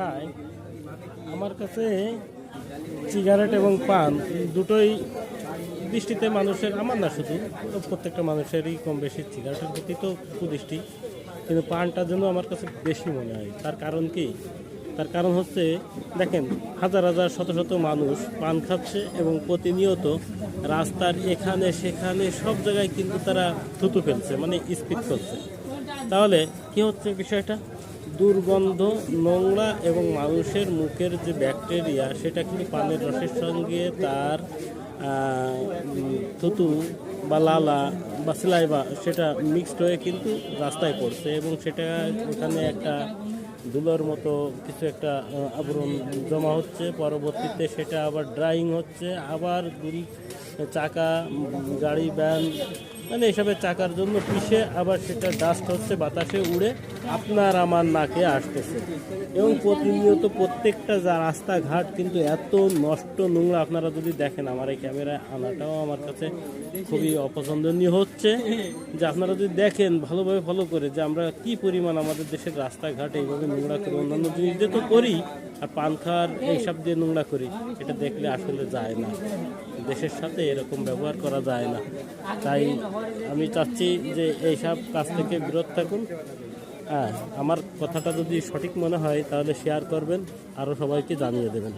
খায়, আমার কাছে সিগারেট এবং পান দুটোই দৃষ্টিতে মানুষের, আমার না শুধু, প্রত্যেকটা মানুষেরই কম বেশি সিগারেটের প্রতি তো কুদৃষ্টি, কিন্তু পানটার জন্য আমার কাছে বেশি মনে হয়। তার কারণ কি? তার কারণ হচ্ছে, দেখেন, হাজার হাজার শত শত মানুষ পান খাচ্ছে এবং প্রতিনিয়ত রাস্তার এখানে সেখানে সব জায়গায় কিন্তু তারা থুতু ফেলছে, মানে স্পিড করছে। তাহলে কি হচ্ছে বিষয়টা? দুর্গন্ধ, নোংরা এবং মানুষের মুখের যে ব্যাকটেরিয়া, সেটা কিন্তু পানের রসের সঙ্গে তার থুতু বা লালা বা স্লাইভা সেটা মিক্সড হয়ে কিন্তু রাস্তায় পড়ছে, এবং সেটা ওখানে একটা ধুলোর মতো কিছু একটা আবরণ জমা হচ্ছে। পরবর্তীতে সেটা আবার ড্রাইং হচ্ছে, আবার চাকা, গাড়ি, ভ্যান, মানে এসবের চাকার জন্য পিষে আবার সেটা ডাস্ট হচ্ছে, বাতাসে উড়ে আপনার আমার নাকে আসতেছে। এবং প্রতিনিয়ত প্রত্যেকটা রাস্তাঘাট কিন্তু এত নষ্ট, নোংরা। আপনারা যদি দেখেন, আমার এই ক্যামেরায় আনাটাও আমার কাছে খুবই অপছন্দনীয় হচ্ছে, যে আপনারা যদি দেখেন ভালোভাবে ফলো করে, যে আমরা কি পরিমাণ আমাদের দেশের রাস্তাঘাট এইভাবে নোংরা করি। অন্যান্য জিনিস দিয়ে তো করি, আর পান খাওয়ার এইসব দিয়ে নোংরা করি, এটা দেখলে আসলে যায় না। দেশের সাথে এরকম ব্যবহার করা যায় না। তাই আমি চাচ্ছি যে এইসব কাজ থেকে বিরত থাকুন। হ্যাঁ, আমার কথাটা যদি সঠিক মনে হয় তাহলে শেয়ার করবেন, আরও সবাইকে জানিয়ে দেবেন।